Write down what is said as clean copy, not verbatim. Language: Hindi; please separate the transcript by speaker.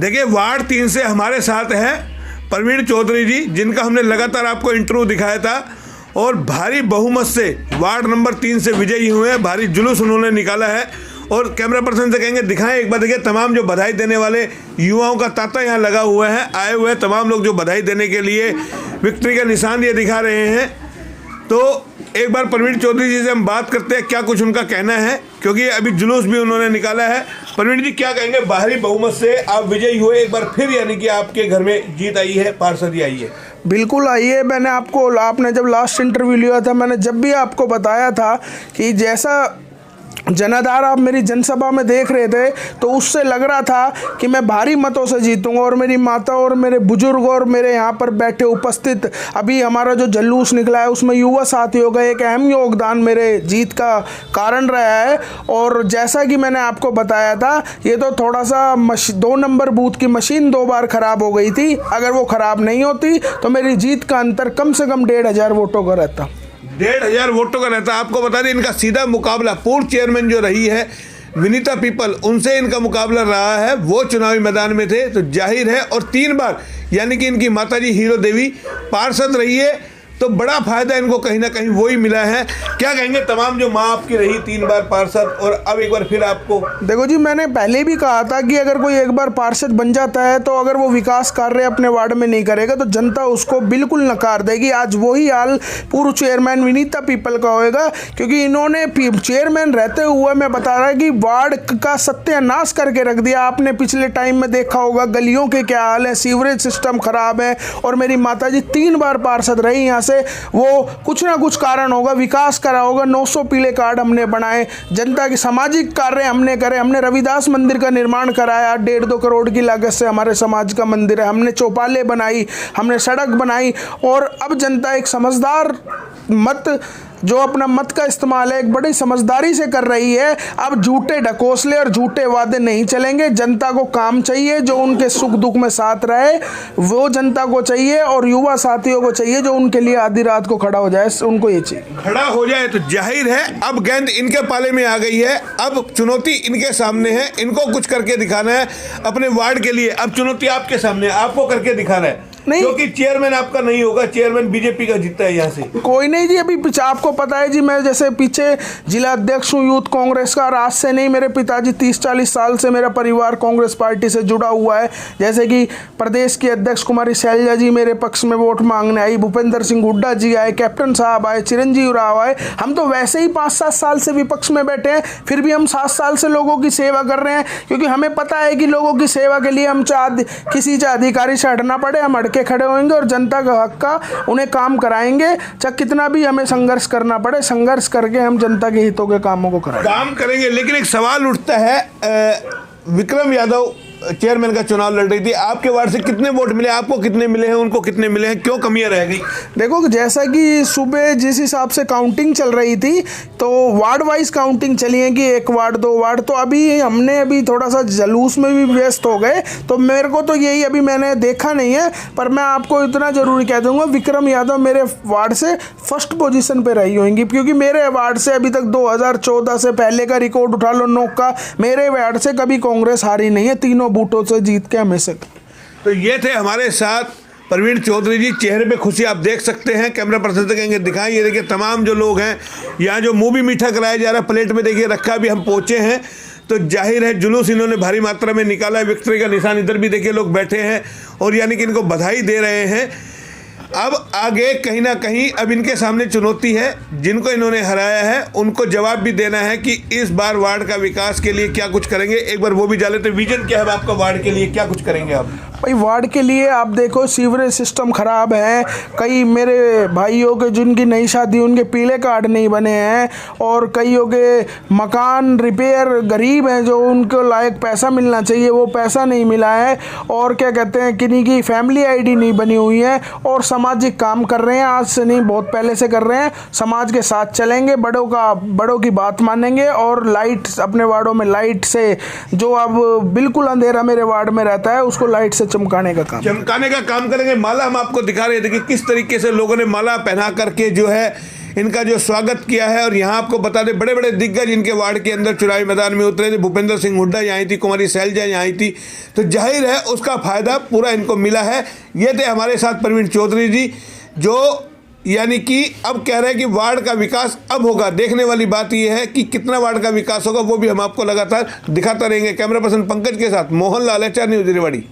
Speaker 1: देखिए वार्ड 3 से हमारे साथ हैं प्रवीण चौधरी जी, जिनका हमने लगातार आपको इंटरव्यू दिखाया था और भारी बहुमत से वार्ड नंबर 3 से विजयी हुए हैं। भारी जुलूस उन्होंने निकाला है और कैमरा पर्सन से कहेंगे दिखाएं एक बार। देखिए तमाम जो बधाई देने वाले युवाओं का तांता यहाँ लगा हुआ है, आए हुए तमाम लोग जो बधाई देने के लिए विक्ट्री का निशान ये दिखा रहे हैं। तो एक बार प्रवीण चौधरी जी से हम बात करते हैं क्या कुछ उनका कहना है, क्योंकि अभी जुलूस भी उन्होंने निकाला है। प्रवीण जी क्या कहेंगे, भारी बहुमत से आप विजयी हुए एक बार फिर, यानी कि आपके घर में जीत आई है, पार्षदी आई है?
Speaker 2: बिल्कुल आई है। आपने जब लास्ट इंटरव्यू लिया था, मैंने जब भी आपको बताया था कि जैसा जनाधार आप मेरी जनसभा में देख रहे थे तो उससे लग रहा था कि मैं भारी मतों से जीतूंगा और मेरी माता और मेरे बुजुर्ग और मेरे यहाँ पर बैठे उपस्थित अभी हमारा जो जुलूस निकला है उसमें युवा साथियों का एक अहम योगदान मेरे जीत का कारण रहा है। और जैसा कि मैंने आपको बताया था, ये तो थोड़ा सा 2 नंबर बूथ की मशीन 2 बार ख़राब हो गई थी। अगर वो ख़राब नहीं होती तो मेरी जीत का अंतर कम से कम 1500 वोटों का रहता।
Speaker 1: 1500 वोटों का रहता। आपको बता दें इनका सीधा मुकाबला पूर्व चेयरमैन जो रही है विनीता पीपल, उनसे इनका मुकाबला रहा है। वो चुनावी मैदान में थे तो जाहिर है, और 3 बार यानी कि इनकी माताजी हीरो देवी पार्षद रही है, तो बड़ा फायदा इनको कहीं ना कहीं वही मिला है। क्या कहेंगे तमाम जो माँ आपकी रही 3 बार पार्षद और अब एक बार फिर आपको?
Speaker 2: देखो जी, मैंने पहले भी कहा था कि अगर कोई एक बार पार्षद बन जाता है तो अगर वो विकास कार्य अपने वार्ड में नहीं करेगा तो जनता उसको बिल्कुल नकार देगी। आज वही हाल पूर्व चेयरमैन विनीता पीपल का होएगा, क्योंकि इन्होंने चेयरमैन रहते हुए मैं बता रहा कि वार्ड का सत्यानाश करके रख दिया। आपने पिछले टाइम में देखा होगा गलियों के क्या हाल है, सीवरेज सिस्टम खराब है। और मेरी माताजी 3 बार पार्षद रही यहाँ से, वो कुछ ना कुछ कारण होगा, विकास करा होगा। 900 पीले कार्ड हमने बनाए, जनता के सामाजिक कार्य हमने करे। हमने रविदास मंदिर का निर्माण कराया 1.5-2 करोड़ की लागत से, हमारे समाज का मंदिर है। हमने चौपालें बनाई, हमने सड़क बनाई। और अब जनता एक समझदार मत जो अपना मत का इस्तेमाल है एक बड़ी समझदारी से कर रही है। अब झूठे ढकोसले और झूठे वादे नहीं चलेंगे। जनता को काम चाहिए, जो उनके सुख दुख में साथ रहे वो जनता को चाहिए, और युवा साथियों को चाहिए जो उनके लिए आधी रात को खड़ा हो जाए, उनको ये चाहिए।
Speaker 1: खड़ा हो जाए तो जाहिर है अब गेंद इनके पाले में आ गई है। अब चुनौती इनके सामने है, इनको कुछ करके दिखाना है अपने वार्ड के लिए। अब चुनौती आपके सामने, आपको करके दिखाना है, नहीं क्योंकि चेयरमैन आपका नहीं होगा, चेयरमैन बीजेपी का जीतता है यहाँ से।
Speaker 2: कोई नहीं जी, अभी आपको पता है जी, मैं जैसे पीछे जिला अध्यक्ष हूँ यूथ कांग्रेस का। आज से नहीं, मेरे पिताजी 30-40 साल से मेरा परिवार कांग्रेस पार्टी से जुड़ा हुआ है। जैसे कि प्रदेश की अध्यक्ष कुमारी शैलजा जी मेरे पक्ष में वोट मांगने आई, भूपेंद्र सिंह हुड्डा जी आए, कैप्टन साहब आए, चिरंजीव राव आए। हम तो वैसे ही 5-7 साल से विपक्ष में बैठे हैं, फिर भी हम 7 साल से लोगों की सेवा कर रहे हैं, क्योंकि हमें पता है कि लोगों की सेवा के लिए हम किसी अधिकारी से हटना पड़े, हम के खड़े होंगे और जनता का हक का उन्हें काम कराएंगे। चाहे कितना भी हमें संघर्ष करना पड़े, संघर्ष करके हम जनता के हितों के कामों को
Speaker 1: काम करेंगे। लेकिन एक सवाल उठता है, विक्रम यादव चेयरमैन का चुनाव लड़ रही थी, आपके वार्ड से कितने वोट मिले, आपको कितने मिले हैं, उनको कितने मिले हैं, क्यों कमियां रह गई?
Speaker 2: देखो, जैसा कि सुबह जिस हिसाब से काउंटिंग चल रही थी तो वार्ड वाइज काउंटिंग चली है कि 1 वार्ड 2 वार्ड, तो हमने थोड़ा सा जुलूस में भी व्यस्त हो गए। तो मेरे को तो यही अभी मैंने देखा नहीं है, पर मैं आपको इतना जरूर कह दूंगा विक्रम यादव मेरे वार्ड से फर्स्ट पोजीशन पे रही होंगी, क्योंकि मेरे वार्ड से अभी तक 2014 से पहले का रिकॉर्ड उठा लो, नोक का, मेरे वार्ड से कभी कांग्रेस हारी नहीं है, 3 बूटों से जीत के हमेशा।
Speaker 1: तो ये थे हमारे साथ प्रवीण चौधरी जी, चेहरे पे खुशी आप देख सकते हैं। कैमरा पर्सन से कहेंगे दिखाएं, ये देखिए तमाम जो लोग हैं यहाँ, जो मुंह भी मीठा कराया जा रहा है, प्लेट में देखिए रखा, भी हम पहुँचे हैं। तो जाहिर है जुलूस इन्होंने भारी मात्रा में निकाला है, विक्ट्री का निशान इधर भी देखिए लोग बैठे हैं और यानी कि इनको बधाई दे रहे हैं। अब आगे कहीं ना कहीं अब इनके सामने चुनौती है, जिनको इन्होंने हराया है उनको जवाब भी देना है कि इस बार वार्ड का विकास के लिए क्या कुछ करेंगे। एक बार वो भी जाने, तो विजन क्या है आपका वार्ड के लिए, क्या कुछ करेंगे आप?
Speaker 2: भाई वार्ड के लिए आप देखो, सीवरेज सिस्टम खराब है, कई मेरे भाइयों के जिनकी नई शादी उनके पीले कार्ड नहीं बने हैं, और कईयों के मकान रिपेयर गरीब हैं जो उनको लायक पैसा मिलना चाहिए वो पैसा नहीं मिला है, और क्या कहते हैं किन्हीं की फैमिली आईडी नहीं बनी हुई है, और सामाजिक काम कर रहे हैं, आज से नहीं बहुत पहले से कर रहे हैं। समाज के साथ चलेंगे, बड़ों की बात मानेंगे, और लाइट अपने वार्डों में लाइट से जो अब बिल्कुल अंधेरा मेरे वार्ड में रहता है उसको लाइट से चमकाने का काम
Speaker 1: करेंगे। माला हम आपको दिखा रहे थे कि किस तरीके से लोगों ने माला पहना करके जो है इनका जो स्वागत किया है। और यहाँ आपको बता दें, बड़े बड़े दिग्गज इनके वार्ड के अंदर चुनावी मैदान में उतरे थे। भूपेंद्र सिंह हुड्डा यहाँ थी, कुमारी शैलजा यहाँ थी, तो जाहिर है उसका फ़ायदा पूरा इनको मिला है। ये थे हमारे साथ प्रवीण चौधरी जी, जो यानी कि अब कह रहे हैं कि वार्ड का विकास अब होगा। देखने वाली बात यह है कि कितना वार्ड का विकास होगा, वो भी हम आपको लगातार दिखाता रहेंगे। कैमरा पर्सन पंकज के साथ मोहन लाल, HR न्यूज़ रेवाड़ी।